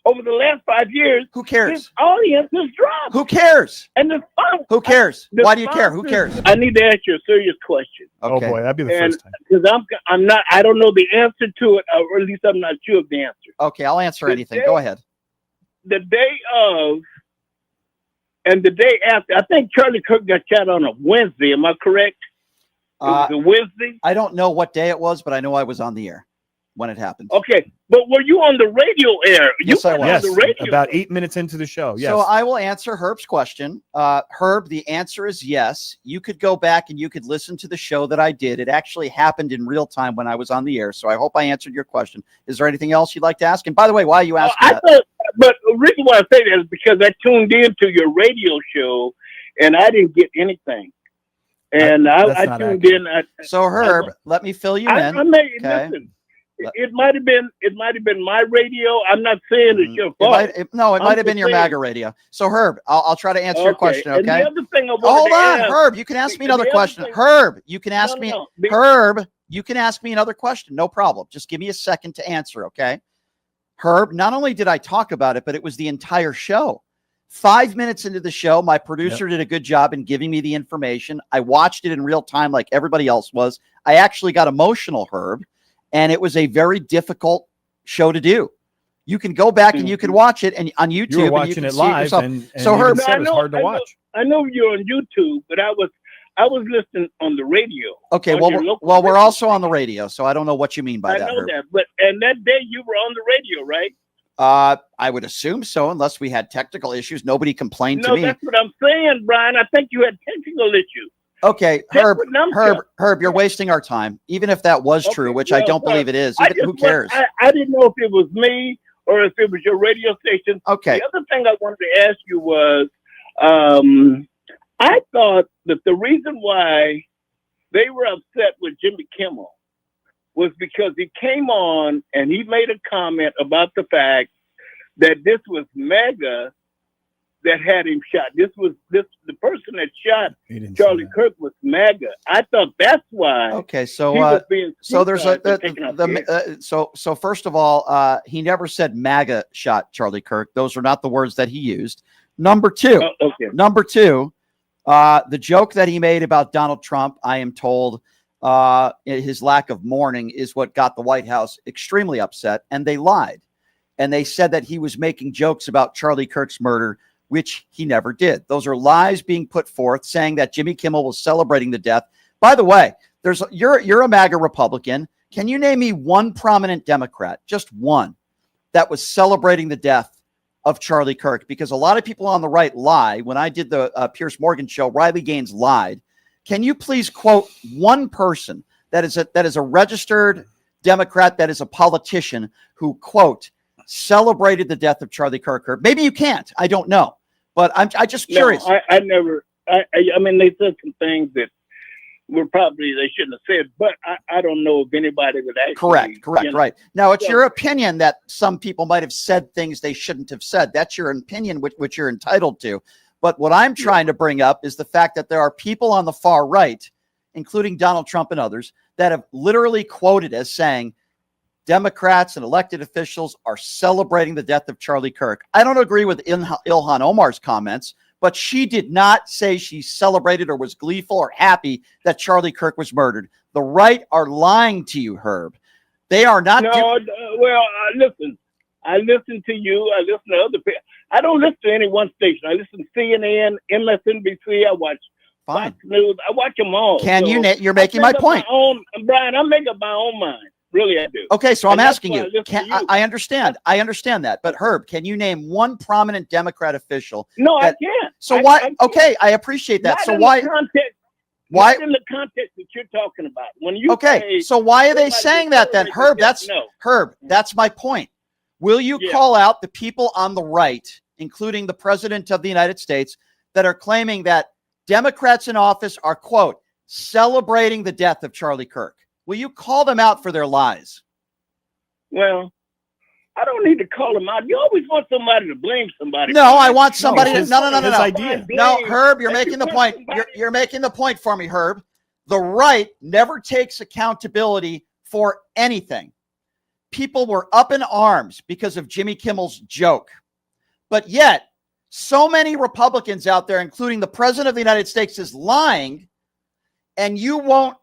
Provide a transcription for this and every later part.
over the last 5 years, who cares? His audience has dropped. Who cares? And the Who cares? Why do you care? Who cares? I need to ask you a serious question. Okay. Oh boy, that'd be the first time. Because I'm not. I don't know the answer to it, or at least I'm not sure of the answer. Okay, I'll answer anything. Go ahead. The day of and the day after, I think Charlie Kirk got shot on a Wednesday. Am I correct? It was a Wednesday. I don't know what day it was, but I know I was on the air when it happened. Okay, but were you on the radio air? Yes, I was. Yes, on the radio. about 8 minutes into the show. Yes. So I will answer Herb's question. Herb, the answer is yes. You could go back and you could listen to the show that I did. It actually happened in real time when I was on the air. So I hope I answered your question. Is there anything else you'd like to ask? And by the way, why are you asking that? But the reason why I say that is because I tuned into your radio show and I didn't get anything. And I tuned in. So Herb, let me fill you in. Listen. It might have been my radio. I'm not saying it's your fault. It might have been your MAGA radio. So Herb, I'll try to answer your question. Okay. And the other thing I hold on, Herb. You can ask me another question. Herb, you can ask me. Herb, you can ask me another question. No problem. Just give me a second to answer. Okay. Herb, not only did I talk about it, but it was the entire show. 5 minutes into the show, my producer did a good job in giving me the information. I watched it in real time like everybody else was. I actually got emotional, Herb. And it was a very difficult show to do. You can go back and you can watch it and on YouTube. You were watching it live, and so Herb, it was hard to watch. I know you're on YouTube, but I was listening on the radio. Okay, well, we're also on the radio, so I don't know what you mean by that. I know that, but that day you were on the radio, right? I would assume so, unless we had technical issues. Nobody complained to me. No, that's what I'm saying, Brian. I think you had technical issues. Okay, Herb, you're wasting our time. Even if that was true, which I don't believe it is. Who cares? I didn't know if it was me or if it was your radio station. Okay. The other thing I wanted to ask you was, I thought that the reason why they were upset with Jimmy Kimmel was because he came on and he made a comment about the fact that this was MAGA that had him shot. The person that shot Charlie Kirk was MAGA. I thought that's why. Okay, so there's so first of all, he never said MAGA shot Charlie Kirk. Those are not the words that he used. Number two, the joke that he made about Donald Trump, I am told, his lack of mourning is what got the White House extremely upset, and they lied, and they said that he was making jokes about Charlie Kirk's murder, which he never did. Those are lies being put forth, saying that Jimmy Kimmel was celebrating the death. By the way, you're a MAGA Republican. Can you name me one prominent Democrat, just one, that was celebrating the death of Charlie Kirk? Because a lot of people on the right lie. When I did the Piers Morgan show, Riley Gaines lied. Can you please quote one person that is a registered Democrat, that is a politician who, quote, celebrated the death of Charlie Kirk? Maybe you can't. I don't know. But I'm just curious. No, I never. I mean, they said some things that were probably they shouldn't have said, but I don't know if anybody would actually. Correct. Right. Now, it's your opinion that some people might have said things they shouldn't have said. That's your opinion, which you're entitled to. But what I'm trying to bring up is the fact that there are people on the far right, including Donald Trump and others, that have literally quoted as saying Democrats and elected officials are celebrating the death of Charlie Kirk. I don't agree with Ilhan Omar's comments, but she did not say she celebrated or was gleeful or happy that Charlie Kirk was murdered. The right are lying to you, Herb. They are not. Listen. I listen to you. I listen to other people. I don't listen to any one station. I listen to CNN, MSNBC. I watch Fox News. I watch them all. You're making my point. Brian, I'm making up my own mind. Really, I do. Okay, so I'm asking you. I understand. I understand that. But Herb, can you name one prominent Democrat official? No, I can't. So why? Okay, I appreciate that. So why? Why in the context that you're talking about? When you so why are they saying that then, Herb? That's my point. Will you call out the people on the right, including the president of the United States, that are claiming that Democrats in office are, quote, celebrating the death of Charlie Kirk? Will you call them out for their lies? Well, I don't need to call them out. You always want somebody to blame somebody. No, I want somebody to. No. Idea. No, Herb, you're making the point. You're making the point for me, Herb. The right never takes accountability for anything. people were up in arms because of Jimmy Kimmel's joke. But yet, so many Republicans out there, including the president of the United States, is lying, and you won't,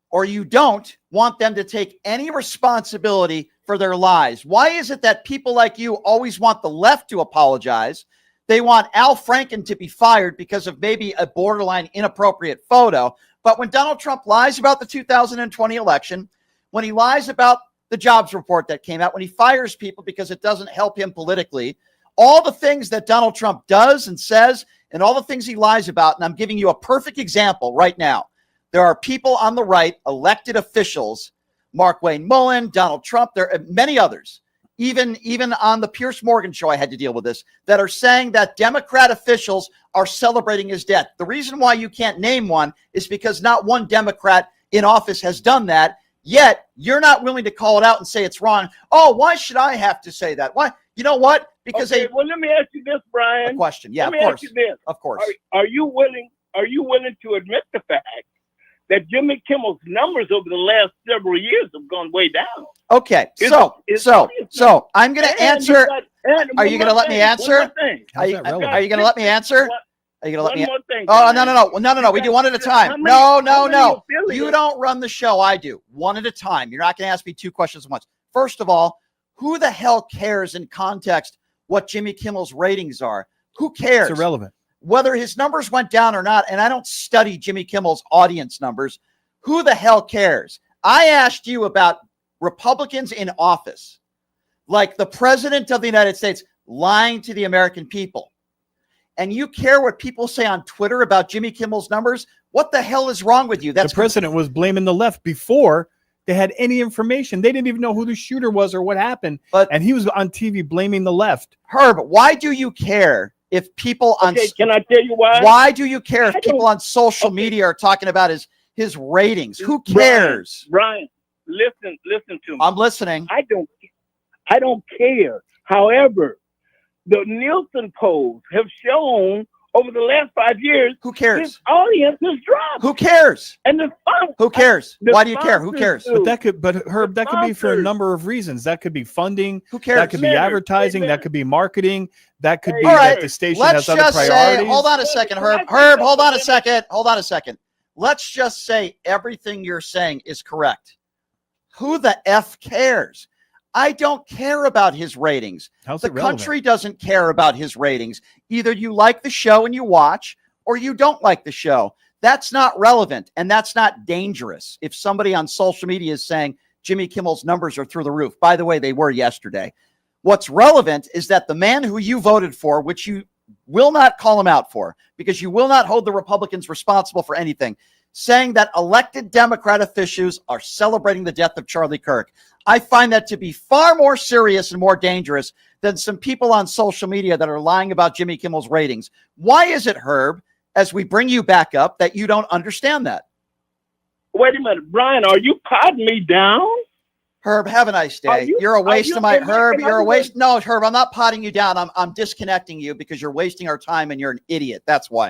or you don't want them to take any responsibility for their lies. Why is it that people like you always want the left to apologize? They want Al Franken to be fired because of maybe a borderline inappropriate photo. But when Donald Trump lies about the 2020 election, when he lies about the jobs report that came out, when he fires people because it doesn't help him politically, all the things that Donald Trump does and says and all the things he lies about, and I'm giving you a perfect example right now. There are people on the right, elected officials, Mark Wayne Mullen, Donald Trump, there are many others, even on the Piers Morgan show I had to deal with this, that are saying that Democrat officials are celebrating his death. The reason why you can't name one is because not one Democrat in office has done that, yet you're not willing to call it out and say it's wrong. Oh, why should I have to say that? Why? You know what? Because okay, well, let me ask you this, Brian. A question. Yeah, let me of course. ask you this. Of course. Are you willing to admit the fact that Jimmy Kimmel's numbers over the last several years have gone way down? Okay, so I'm going to answer. Are you going to let me answer? Are you going to let me answer? Are you going to let me? One more thing. Oh, no. We do one at a time. No. You don't run the show. I do. One at a time. You're not going to ask me two questions at once. First of all, who the hell cares in context what Jimmy Kimmel's ratings are? Who cares? It's irrelevant. Whether his numbers went down or not, and I don't study Jimmy Kimmel's audience numbers, who the hell cares? I asked you about Republicans in office, like the president of the United States lying to the American people. And you care what people say on Twitter about Jimmy Kimmel's numbers? What the hell is wrong with you? The president was blaming the left before they had any information. They didn't even know who the shooter was or what happened. And he was on TV blaming the left. Herb, why do you care if people on... Can I tell you why? Why do you care if people on social media are talking about his ratings? Who cares? Brian, listen to me. I'm listening. I don't care. However, the Nielsen polls have shown over the last 5 years, who cares? His audience has dropped. Who cares? And who cares? Why do you care? Who cares? But Herb, that could be for a number of reasons. That could be funding. Who cares? That could be advertising. That could be marketing. That could be that the station has other priorities. Hold on a second, Herb. Hold on a second. Let's just say everything you're saying is correct. Who the F cares? I don't care about his ratings. How's the it relevant? country doesn't care about his ratings. Either you like the show and you watch, or you don't like the show. That's not relevant, and that's not dangerous. If somebody on social media is saying Jimmy Kimmel's numbers are through the roof, by the way, they were yesterday. What's relevant is that the man who you voted for, which you will not call him out for, because you will not hold the Republicans responsible for anything, saying that elected Democrat officials are celebrating the death of Charlie Kirk. I find that to be far more serious and more dangerous than some people on social media that are lying about Jimmy Kimmel's ratings. Why is it, Herb, as we bring you back up, that you don't understand that? Wait a minute, Brian, are you potting me down? Herb, have a nice day. You're a waste of my Herb. You're a waste. No, Herb, I'm not potting you down. I'm disconnecting you because you're wasting our time and you're an idiot. That's why.